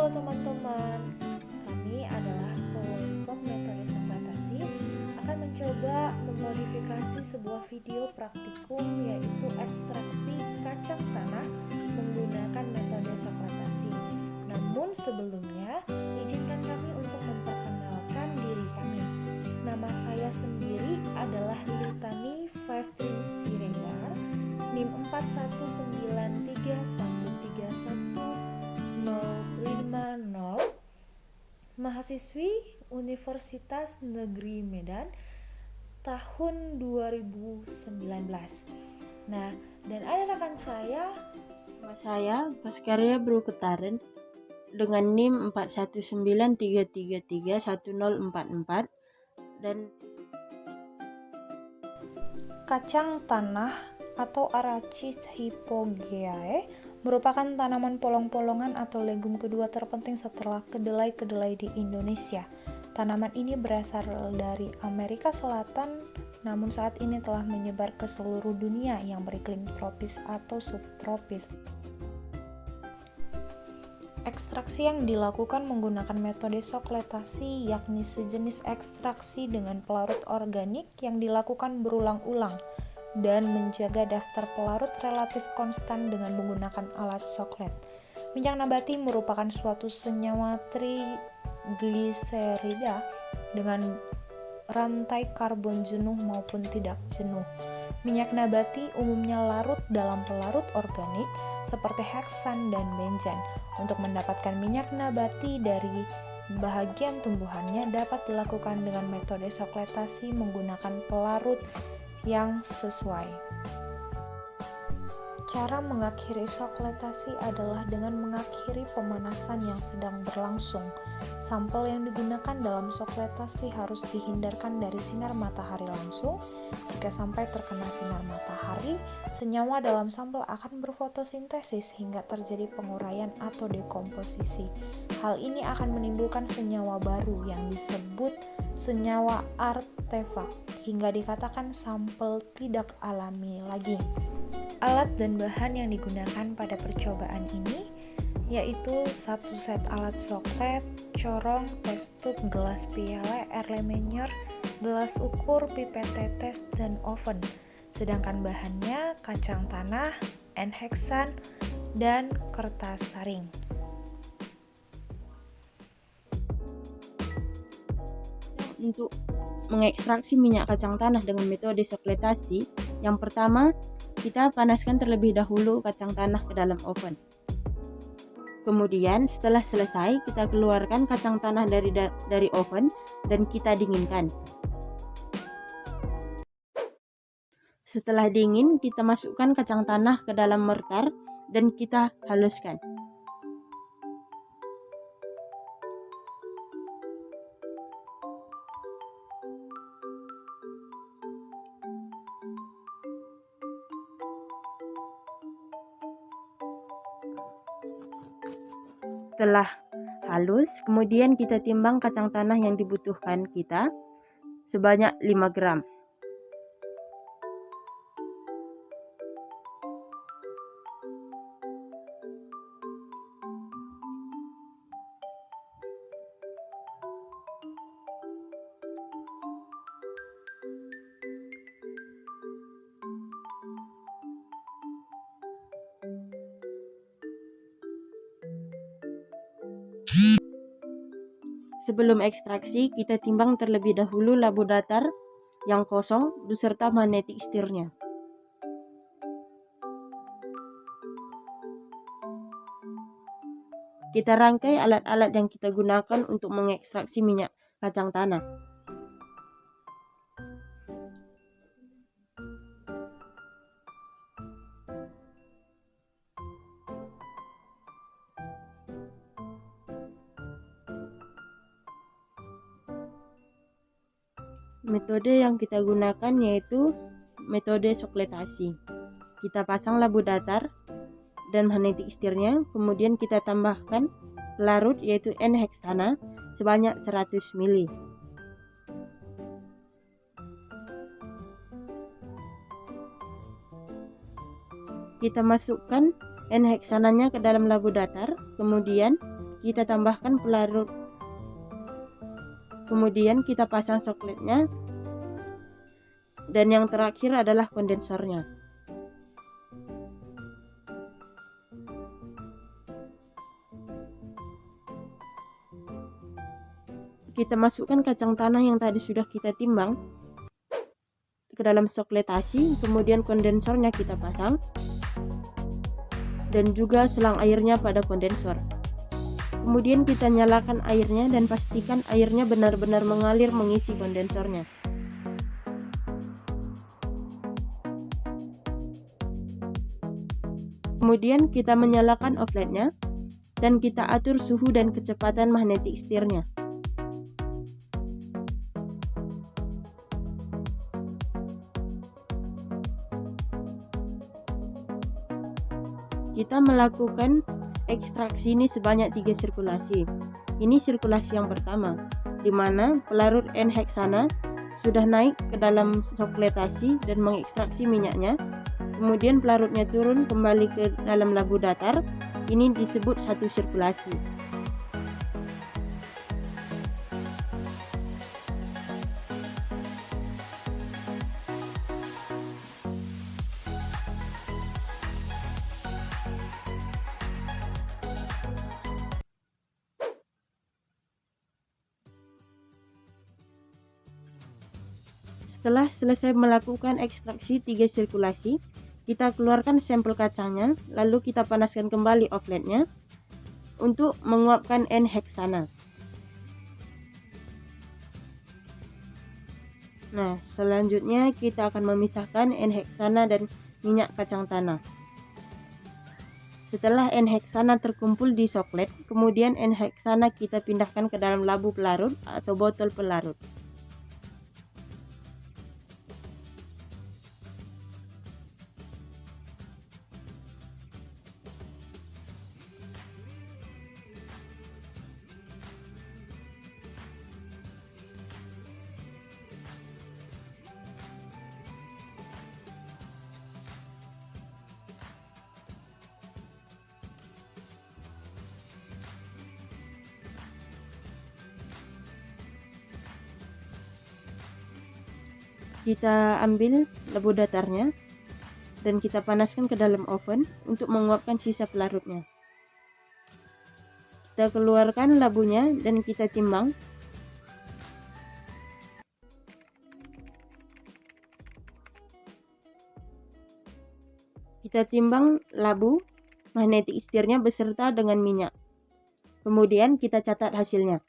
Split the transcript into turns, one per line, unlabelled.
Halo teman-teman, kami adalah kelompok metode Sokratasi akan mencoba memodifikasi sebuah video praktikum yaitu ekstraksi kacang tanah menggunakan metode Sokratasi. Namun sebelumnya, izinkan kami untuk memperkenalkan diri kami. Nama saya sendiri adalah Litani 53 Siregar, NIM 4193131050, mahasiswi Universitas Negeri Medan tahun 2019. Nah, dan ada rekan saya,
Nama saya Paskarya Brukutaren dengan NIM 4193331044 dan
kacang tanah atau Arachis hypogeae merupakan tanaman polong-polongan atau legum kedua terpenting setelah kedelai-kedelai di Indonesia. Tanaman ini berasal dari Amerika Selatan, namun saat ini telah menyebar ke seluruh dunia yang beriklim tropis atau subtropis. Ekstraksi yang dilakukan menggunakan metode sokletasi yakni sejenis ekstraksi dengan pelarut organik yang dilakukan berulang-ulang dan menjaga daftar pelarut relatif konstan dengan menggunakan alat soklet. Minyak nabati merupakan suatu senyawa trigliserida dengan rantai karbon jenuh maupun tidak jenuh. Minyak nabati umumnya larut dalam pelarut organik seperti heksan dan benzen. Untuk mendapatkan minyak nabati dari bahagian tumbuhannya dapat dilakukan dengan metode sokletasi menggunakan pelarut yang sesuai. Cara mengakhiri sokletasi adalah dengan mengakhiri pemanasan yang sedang berlangsung. Sampel yang digunakan dalam sokletasi harus dihindarkan dari sinar matahari langsung. Jika sampai terkena sinar matahari, senyawa dalam sampel akan berfotosintesis hingga terjadi penguraian atau dekomposisi. Hal ini akan menimbulkan senyawa baru yang disebut senyawa artefak hingga dikatakan sampel tidak alami lagi. Alat dan bahan yang digunakan pada percobaan ini yaitu satu set alat soklet, corong, tes tube, gelas piala, air lemonyer, gelas ukur, pipet tetes, dan oven. Sedangkan bahannya kacang tanah, N-heksan, dan kertas saring.
untuk mengekstraksi minyak kacang tanah dengan metode sokletasi, yang pertama kita panaskan terlebih dahulu kacang tanah ke dalam oven. Kemudian setelah selesai kita keluarkan kacang tanah dari oven dan kita dinginkan. Setelah dingin kita masukkan kacang tanah ke dalam mortar dan kita haluskan. Setelah halus, kemudian kita timbang kacang tanah yang dibutuhkan kita sebanyak 5 gram. Sebelum ekstraksi, kita timbang terlebih dahulu labu datar yang kosong beserta magnetic stirnya. Kita rangkai alat-alat yang kita gunakan untuk mengekstraksi minyak kacang tanah. Metode yang kita gunakan yaitu metode sokletasi. Kita pasang labu datar dan magnetic stirnya, kemudian kita tambahkan pelarut yaitu N-heksana sebanyak 100 ml. Kita masukkan N-heksananya ke dalam labu datar, kemudian kita tambahkan pelarut. Kemudian kita pasang sokletnya. Dan yang terakhir adalah kondensornya. Kita masukkan kacang tanah yang tadi sudah kita timbang ke dalam sokletasi, kemudian kondensornya kita pasang dan juga selang airnya pada kondensor. Kemudian kita nyalakan airnya dan pastikan airnya benar-benar mengalir mengisi kondensornya. Kemudian kita menyalakan outletnya dan kita atur suhu dan kecepatan magnetic stirnya. Kita melakukan ekstraksi ini sebanyak 3 sirkulasi. Ini sirkulasi yang pertama, di mana pelarut N-heksana sudah naik ke dalam sokletasi dan mengekstraksi minyaknya. Kemudian pelarutnya turun kembali ke dalam labu datar. Ini disebut satu sirkulasi. Setelah selesai melakukan ekstraksi 3 sirkulasi, kita keluarkan sampel kacangnya, lalu kita panaskan kembali outletnya untuk menguapkan N-heksana. Nah, selanjutnya kita akan memisahkan N-heksana dan minyak kacang tanah. Setelah N-heksana terkumpul di soklet, kemudian N-heksana kita pindahkan ke dalam labu pelarut atau botol pelarut. Kita ambil labu datarnya dan kita panaskan ke dalam oven untuk menguapkan sisa pelarutnya. Kita keluarkan labunya dan kita timbang. Kita timbang labu, magnetic stirnya beserta dengan minyak. Kemudian kita catat hasilnya.